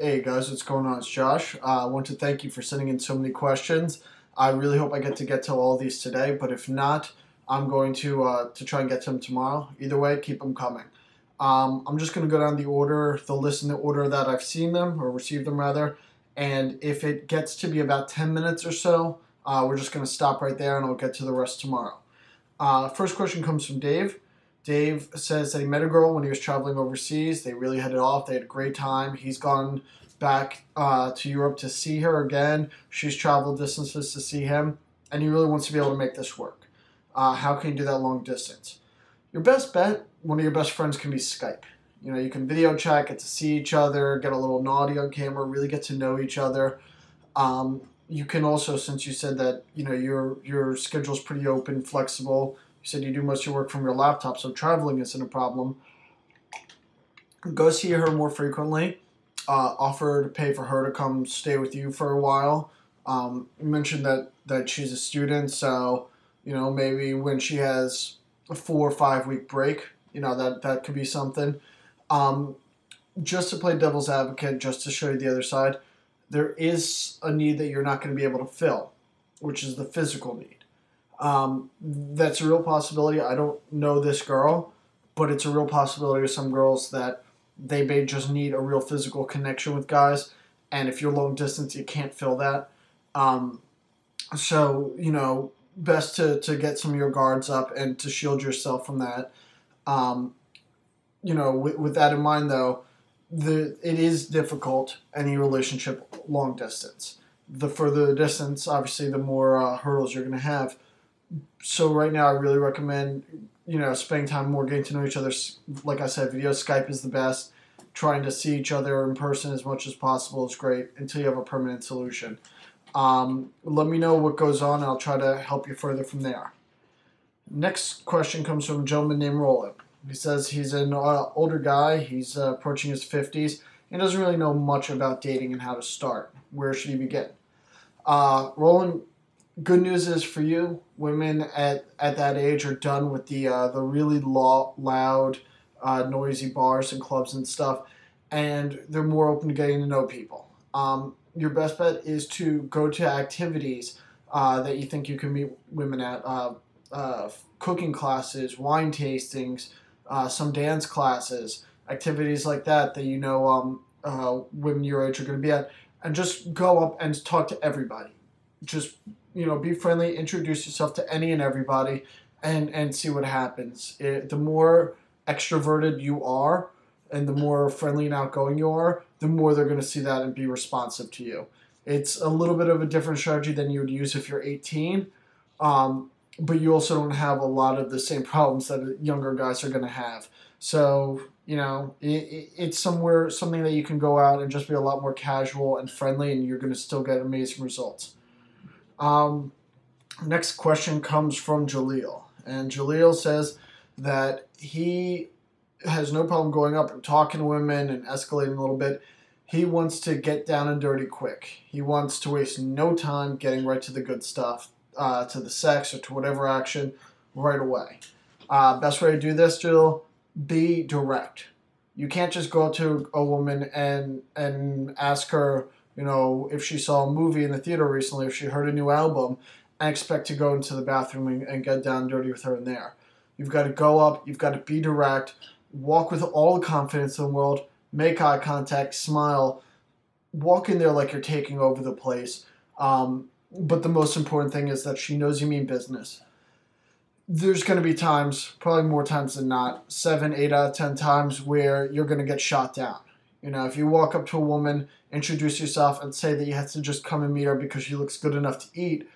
Hey guys, what's going on? It's Josh. I want to thank you for sending in so many questions. I really hope I get to all these today, but if not, I'm going to try and get to them tomorrow. Either way, keep them coming. I'm just going to go down the list in the order that I've seen them, or received them rather, and if it gets to be about 10 minutes or so, we're just going to stop right there and I'll get to the rest tomorrow. First question comes from Dave. Dave says that he met a girl when he was traveling overseas. They really hit it off. They had a great time. He's gone back to Europe to see her again. She's traveled distances to see him, and he really wants to be able to make this work. How can you do that long distance? Your best bet, one of your best friends can be Skype. You know, you can video chat, get to see each other, get a little naughty on camera, really get to know each other. You can also, since you said that, you know, your schedule's pretty open, flexible. You said you do most of your work from your laptop, so traveling isn't a problem. Go see her more frequently. Offer to pay for her to come stay with you for a while. You mentioned that she's a student, so, you know, maybe when she has a 4 or 5 week break, you know, that could be something. Just to play devil's advocate, just to show you the other side, there is a need that you're not going to be able to fill, which is the physical need. That's a real possibility. I don't know this girl, but it's a real possibility with some girls that they may just need a real physical connection with guys, and if you're long distance, you can't fill that. So, you know, best to get some of your guards up and to shield yourself from that. You know, with that in mind, though, it is difficult, any relationship long distance. The further the distance, obviously, the more hurdles you're going to have. So right now, I really recommend, you know, spending time more getting to know each other. Like I said, video Skype is the best. Trying to see each other in person as much as possible is great until you have a permanent solution. Let me know what goes on, and I'll try to help you further from there. Next question comes from a gentleman named Roland. He says he's an older guy. He's approaching his 50s. He doesn't really know much about dating and how to start. Where should he begin? Roland, good news is for you, women at that age are done with the really loud, noisy bars and clubs and stuff, and they're more open to getting to know people. Your best bet is to go to activities that you think you can meet women at, cooking classes, wine tastings, some dance classes, activities like that you know women your age are going to be at, and just go up and talk to everybody. Just, you know, be friendly, introduce yourself to any and everybody, and see what happens. The more extroverted you are, and the more friendly and outgoing you are, the more they're going to see that and be responsive to you. It's a little bit of a different strategy than you would use if you're 18, but you also don't have a lot of the same problems that younger guys are going to have. So, you know, it's something that you can go out and just be a lot more casual and friendly, and you're going to still get amazing results. Next question comes from Jaleel, and Jaleel says that he has no problem going up and talking to women and escalating a little bit. He wants to get down and dirty quick. He wants to waste no time getting right to the good stuff, to the sex or to whatever action right away. Best way to do this, Jill, be direct. You can't just go up to a woman and ask her, you know, if she saw a movie in the theater recently, if she heard a new album, and expect to go into the bathroom and get down dirty with her in there. You've got to go up, you've got to be direct, walk with all the confidence in the world, make eye contact, smile, walk in there like you're taking over the place. But the most important thing is that she knows you mean business. There's going to be times, probably more times than not, 7, 8 out of 10 times where you're going to get shot down. You know, if you walk up to a woman, introduce yourself, and say that you have to just come and meet her because she looks good enough to eat,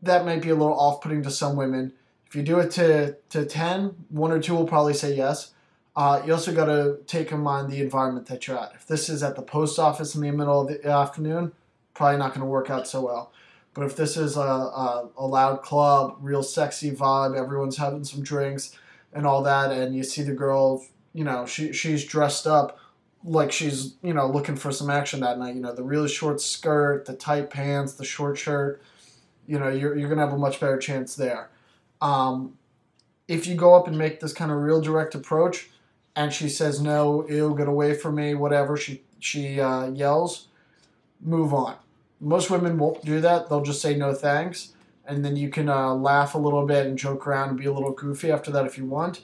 that might be a little off-putting to some women. If you do it to 10, 1 or 2 will probably say yes. You also got to take in mind the environment that you're at. If this is at the post office in the middle of the afternoon, probably not going to work out so well. But if this is a loud club, real sexy vibe, everyone's having some drinks and all that, and you see the girl, you know, she's dressed up like she's, you know, looking for some action that night. You know, the really short skirt, the tight pants, the short shirt, you know, you're going to have a much better chance there. If you go up and make this kind of real direct approach, and she says no, ew, get away from me, whatever she yells, move on. Most women won't do that. They'll just say no thanks, and then you can laugh a little bit and joke around and be a little goofy after that if you want.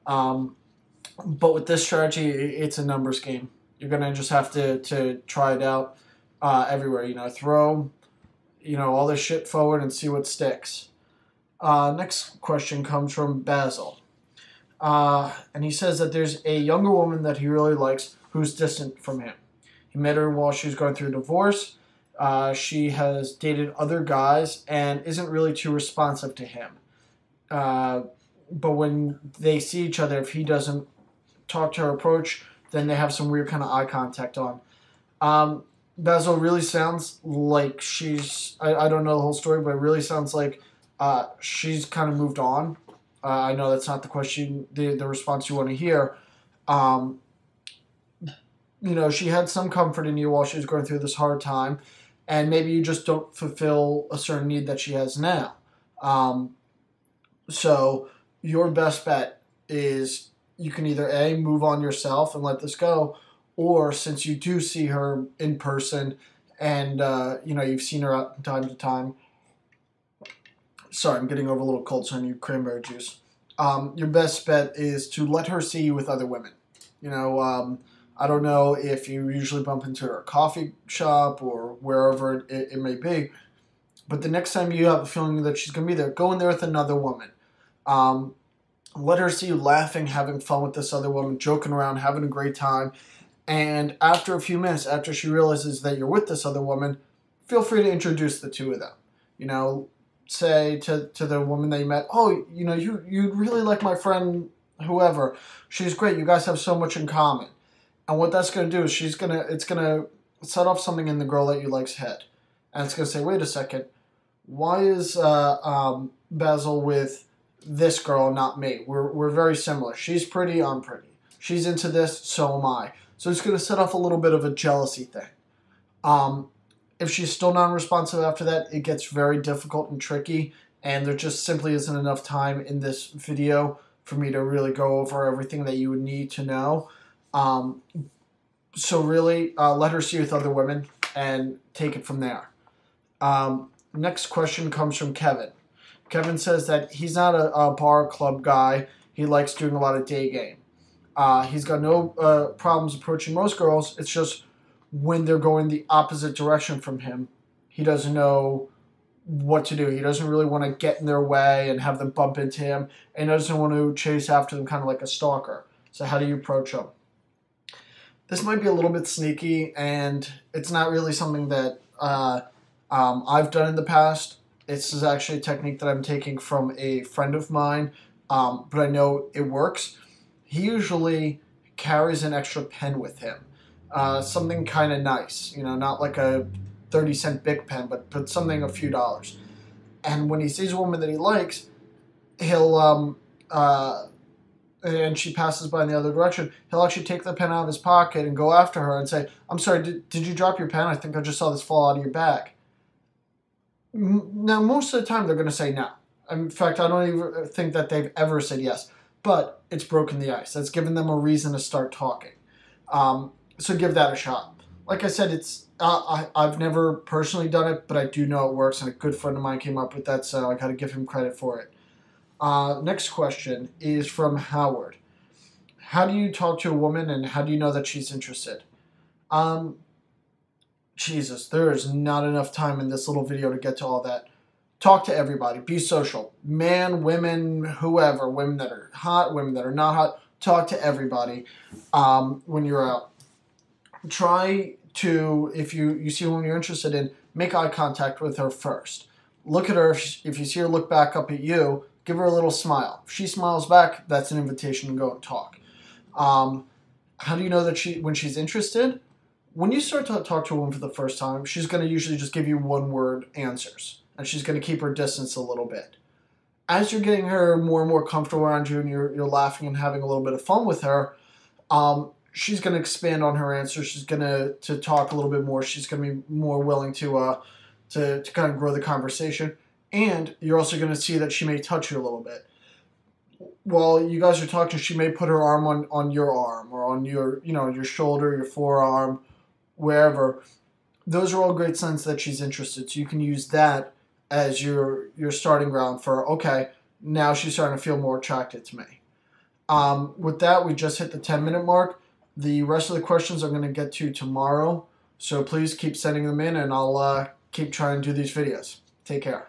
But with this strategy, it's a numbers game. You're going to just have to try it out everywhere. Throw all this shit forward and see what sticks. Next question comes from Basil. And he says that there's a younger woman that he really likes who's distant from him. He met her while she was going through a divorce. She has dated other guys and isn't really too responsive to him. But when they see each other, if he doesn't talk to her, approach, then they have some weird kind of eye contact on. Basil really sounds like I don't know the whole story, but it really sounds like she's kind of moved on. I know that's not the question, the response you want to hear. She had some comfort in you while she was going through this hard time, and maybe you just don't fulfill a certain need that she has now. So your best bet is you can either A, move on yourself and let this go, or since you do see her in person and you've seen her out from time to time. Sorry, I'm getting over a little cold, so I need cranberry juice. Your best bet is to let her see you with other women. I don't know if you usually bump into her at a coffee shop or wherever it may be, but the next time you have a feeling that she's going to be there, go in there with another woman. Let her see you laughing, having fun with this other woman, joking around, having a great time. And after a few minutes, after she realizes that you're with this other woman, feel free to introduce the two of them. Say to the woman that you met, oh, you really like my friend, whoever. She's great. You guys have so much in common. And what that's going to do is it's going to set off something in the girl that you like's head. And it's going to say, wait a second, why is Basil with this girl, not me? We're very similar. She's pretty, I'm pretty. She's into this, so am I. So it's going to set off a little bit of a jealousy thing. If she's still non-responsive after that, it gets very difficult and tricky, and there just simply isn't enough time in this video for me to really go over everything that you would need to know. So really, let her see with other women and take it from there. Next question comes from Kevin. Kevin says that he's not a bar club guy. He likes doing a lot of day game. He's got no problems approaching most girls. It's just when they're going the opposite direction from him, he doesn't know what to do. He doesn't really want to get in their way and have them bump into him, and doesn't want to chase after them kind of like a stalker. So how do you approach them? This might be a little bit sneaky, and it's not really something that I've done in the past. This is actually a technique that I'm taking from a friend of mine, but I know it works. He usually carries an extra pen with him. Something kind of nice, not like a 30-cent Bic pen, but something a few dollars. And when he sees a woman that he likes, he'll, and she passes by in the other direction, he'll actually take the pen out of his pocket and go after her and say, I'm sorry, did you drop your pen? I think I just saw this fall out of your bag. Now, most of the time, they're going to say no. In fact, I don't even think that they've ever said yes. But it's broken the ice. That's given them a reason to start talking. So give that a shot. Like I said, I've never personally done it, but I do know it works, and a good friend of mine came up with that, so I got to give him credit for it. Next question is from Howard. How do you talk to a woman, and how do you know that she's interested? Jesus, there is not enough time in this little video to get to all that. Talk to everybody. Be social. Man, women, whoever. Women that are hot, women that are not hot. Talk to everybody when you're out. Try to, if you see a woman you're interested in, make eye contact with her first. Look at her. If you see her look back up at you, give her a little smile. If she smiles back, that's an invitation to go and talk. How do you know that when she's interested? When you start to talk to a woman for the first time, she's going to usually just give you one-word answers. And she's going to keep her distance a little bit. As you're getting her more and more comfortable around you and you're laughing and having a little bit of fun with her, she's going to expand on her answers. She's going to talk a little bit more. She's going to be more willing to kind of grow the conversation. And you're also going to see that she may touch you a little bit. while you guys are talking, she may put her arm on your arm or on your, your shoulder, your forearm, wherever. Those are all great signs that she's interested. So you can use that as your starting ground for, okay, now she's starting to feel more attracted to me. With that, we just hit the 10-minute mark. The rest of the questions I'm going to get to tomorrow. So please keep sending them in, and I'll keep trying to do these videos. Take care.